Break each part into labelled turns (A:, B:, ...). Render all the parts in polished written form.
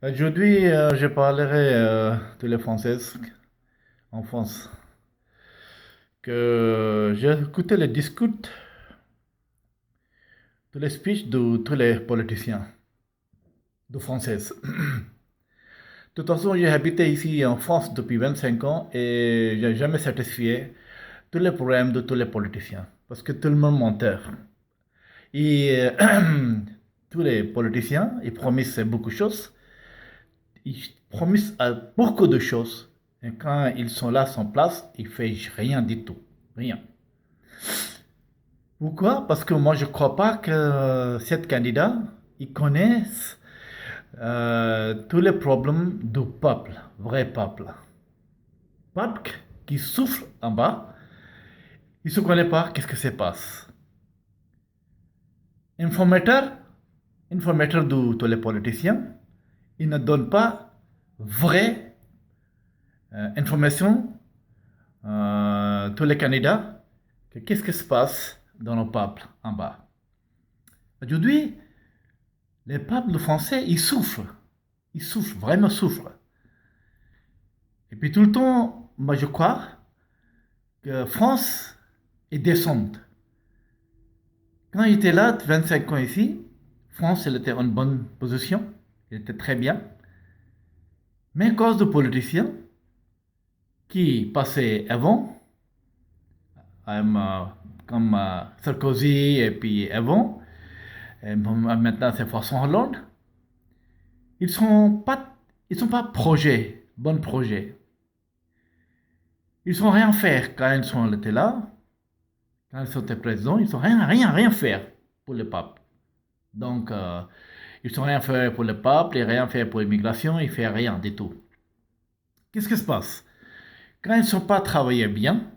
A: Aujourd'hui, je parlerai de la française en France. Que j'ai écouté les discours, tous les speeches de tous les politiciens de française. De toute façon, j'ai habité ici en France depuis 25 ans et j'ai jamais satisfait tous les problèmes de tous les politiciens. Parce que tout le monde menteur. Et tous les politiciens, ils promettent beaucoup de choses. Ils promettent beaucoup de choses. Et quand ils sont là, sans place, ils ne font rien du tout. Rien. Pourquoi? Parce que moi, je ne crois pas que cette candidat, ils connaissent tous les problèmes du peuple, vrai peuple. Peuple qui souffre en bas, il ne se connaît pas qu'est-ce que se passe. Informateur, informateur de tous les politiciens, il ne donne pas vraie information tous les candidats que qu'est-ce qui se passe dans le peuple en bas. Aujourd'hui, les peuples français, ils souffrent. Ils souffrent, vraiment souffrent. Et puis tout le temps, moi je crois que France est descendante. Quand il était là, 25 ans ici, France, elle était en bonne position. Elle était très bien. Mais à cause de politiciens qui passaient avant, comme Sarkozy et puis avant, et maintenant c'est François Hollande, ils sont pas projets, bons projets. Ils sont rien faire quand ils sont étaient là, quand ils étaient présidents, ils sont rien faire pour le peuple. Donc, ils sont rien faire pour le peuple, et rien faire pour l'immigration, ils font rien du tout. Qu'est-ce qui se passe? Quand ils ne sont pas travaillés bien,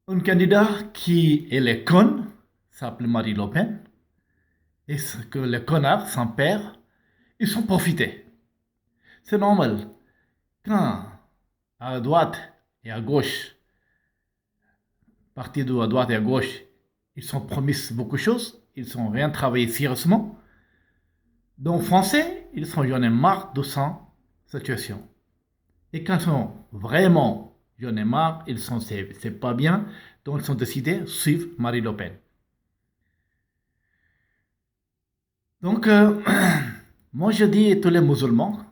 A: un candidat qui est le con, s'appelle Marie Le Pen, et ce que les connards, son père, ils sont profités. C'est normal. Quand à droite et à gauche, partis de à droite et à gauche, ils sont promis beaucoup de choses, ils sont rien travaillé sérieusement. Donc, français, ils sont j'en ai marre de cette situation. Et quand ils sont vraiment j'en ai marre, ils sont c'est pas bien, donc ils ont décidé de suivre Marie Le Pen. Donc, moi je dis à tous les musulmans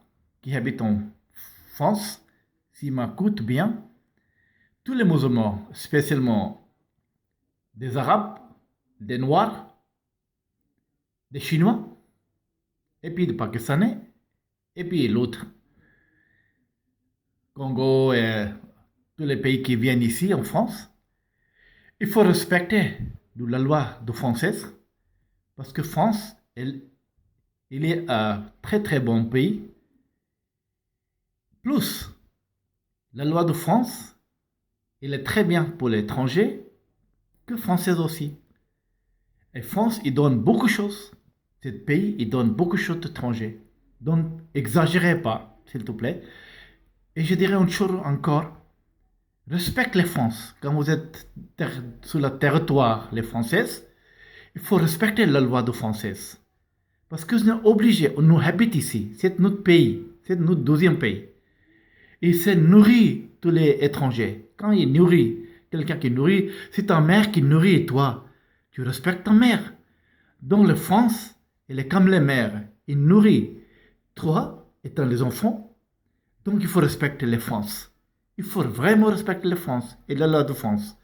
A: qui habitent en France, s'ils m'écoutent bien, tous les musulmans, spécialement des Arabes, des Noirs, des Chinois, et puis des Pakistanais, et puis l'autre, Congo et tous les pays qui viennent ici en France, il faut respecter la loi de française parce que France, il est un très très bon pays. Plus, la loi de France, elle est très bien pour l'étranger que française aussi. Et France, il donne beaucoup de choses. Ce pays, il donne beaucoup de choses étrangers. Donc, exagérez pas, s'il te plaît. Et je dirais une chose encore. Respecte les France. Quand vous êtes sur le territoire, les Françaises, il faut respecter la loi de française. Parce que nous sommes obligés, nous habitons ici, c'est notre pays, c'est notre deuxième pays. Et c'est nourrit tous les étrangers. Quand il nourrit, quelqu'un qui nourrit, c'est ta mère qui nourrit toi. Tu respectes ta mère. Donc la France, elle est comme les mères. Il nourrit toi, étant les enfants. Donc il faut respecter les France. Il faut vraiment respecter la France et la loi de France.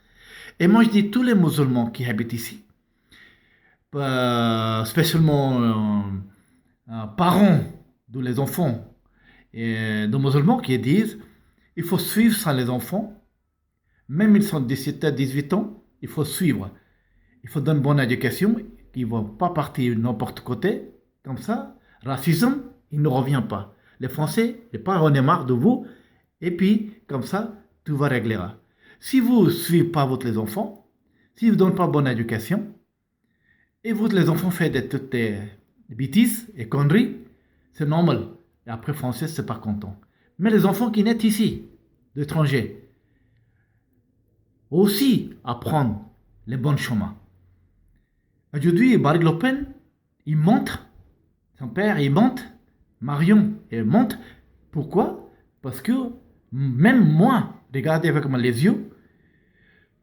A: Et moi je dis tous les musulmans qui habitent ici, spécialement parents de les enfants et de musulmans qui disent il faut suivre ça les enfants, même ils sont 17 à 18 ans, il faut suivre. Il faut donner une bonne éducation, ils ne vont pas partir n'importe côté, comme ça, racisme, il ne revient pas. Les Français, les parents en ont marre de vous, et puis, comme ça, tout va régler. Si vous ne suivez pas votre les enfants, si vous ne donnez pas bonne éducation, et vous, les enfants, faites toutes des bêtises et conneries, c'est normal. Et après, français, c'est pas content. Mais les enfants qui naissent ici, d'étrangers, aussi apprendre les bons chemins. Aujourd'hui, Marine Le Pen, il montre Son père, il monte. Marion, elle monte. Pourquoi? Parce que même moi, regardez avec les yeux,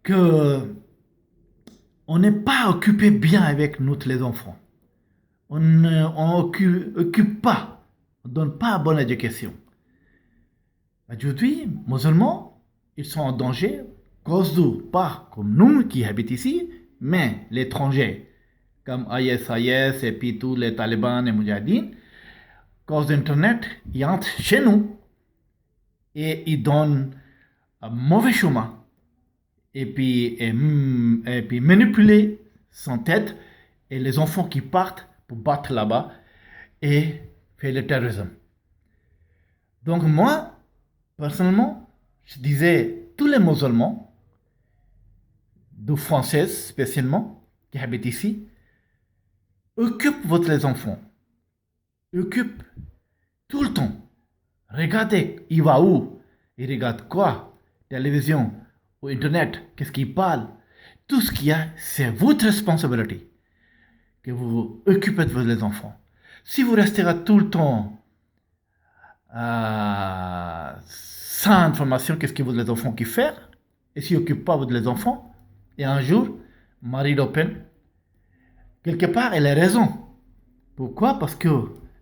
A: que on n'est pas occupé bien avec nous, les enfants. On occupe pas, on donne pas bonne éducation. Aujourd'hui, musulmans, ils sont en danger, cause de, pas comme nous qui habitent ici, mais l'étranger, comme ISIS et puis tous les talibans et moudjahidines, cause d'Internet, ils entrent chez nous et ils donnent un mauvais chemin et puis manipuler son tête et les enfants qui partent pour battre là-bas et faire le terrorisme. Donc moi, personnellement, je disais tous les musulmans, de françaises spécialement, qui habitent ici, occupez les enfants. Occupe tout le temps. Regardez, il va où? Il regarde quoi? Télévision ou Internet? Qu'est-ce qu'il parle? Tout ce qu'il y a, c'est votre responsabilité que vous vous occupez de les enfants. Si vous resterez tout le temps sans information, qu'est-ce que vous les enfants qui faire? Et s'ils n'occupent pas les enfants, et un jour, Marine Le Pen, quelque part, elle a raison. Pourquoi? Parce que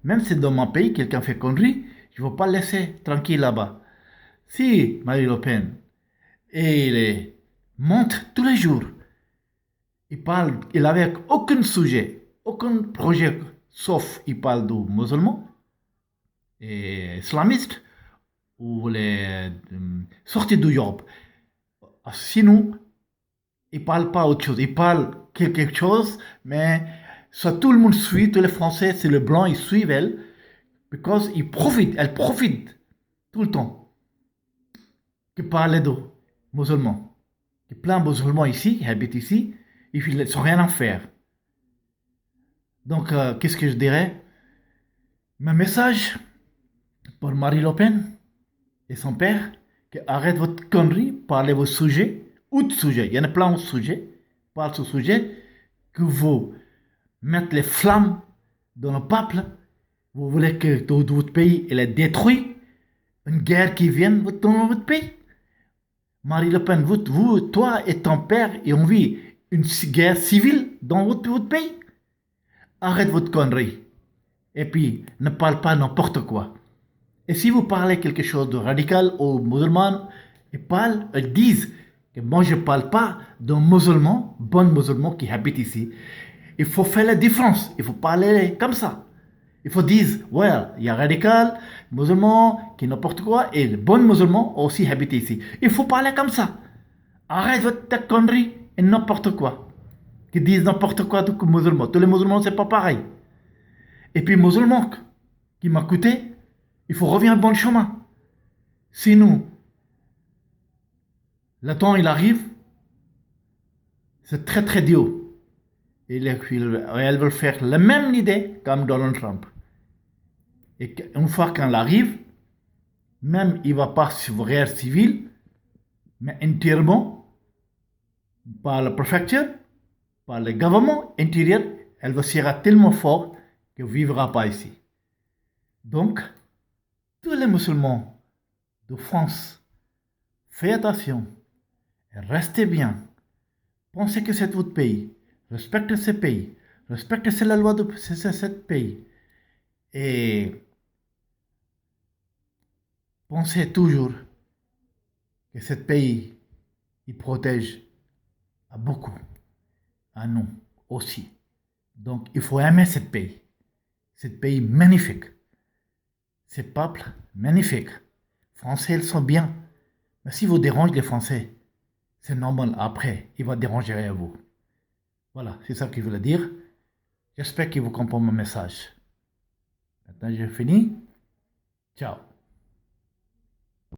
A: même si dans mon pays, quelqu'un fait connerie, je ne vais pas le laisser tranquille là-bas. Si Marine Le Pen, elle montre tous les jours, il avec aucun sujet, aucun projet, sauf il parle de musulmans et islamistes ou les sorties d'Europe. Sinon, il parle pas autre chose. Il parle quelque chose, mais soit tout le monde suit, tous les Français, c'est le blanc, ils suivent elle, parce elle profite tout le temps. Qui parle de musulmans. Il y a plein de musulmans ici, qui habitent ici, ils ne sont rien à faire. Donc, qu'est-ce que je dirais? Mon message pour Marine Le Pen et son père, que arrête votre connerie, parlez vos sujets, autres sujets, il y en a plein de sujets, parlez de ce sujet, que vous mettez les flammes dans le peuple, vous voulez que votre pays est détruit, une guerre qui vient dans votre pays. Marine Le Pen, toi et ton père, et on vit une guerre civile dans votre pays. Arrête votre connerie. Et puis, ne parle pas n'importe quoi. Et si vous parlez quelque chose de radical aux musulmans, ils disent que moi je ne parle pas d'un musulman, bon musulman qui habite ici. Il faut faire la différence. Il faut parler comme ça. Il faut dire, ouais, il y a radical, musulman, qui n'importe quoi, et le bon musulman aussi habite ici. Il faut parler comme ça. Arrête votre connerie et n'importe quoi. Qui disent n'importe quoi de musulmans. Tous les musulmans, c'est pas pareil. Et puis, musulman qui m'a coûté, il faut revenir au bon chemin. Sinon, le temps il arrive, c'est très très dur. Et elles veulent faire la même idée comme Donald Trump. Et une fois qu'elle arrive, même il ne va pas sur guerre civile, mais entièrement, par la préfecture, par le gouvernement intérieur, elle va sera tellement fort qu'elle ne vivra pas ici. Donc, tous les musulmans de France, faites attention, restez bien, pensez que c'est votre pays, respectez ce pays, respectez la loi de ce pays, et pensez toujours que ce pays, il protège à beaucoup, à nous aussi. Donc, il faut aimer ce pays magnifique, ce peuple magnifique. Les Français, ils sont bien. Mais si vous dérangez les Français, c'est normal, après, il va déranger à vous. Voilà, c'est ça que je voulais dire. J'espère que vous comprenez mon message. Maintenant, j'ai fini. Ciao.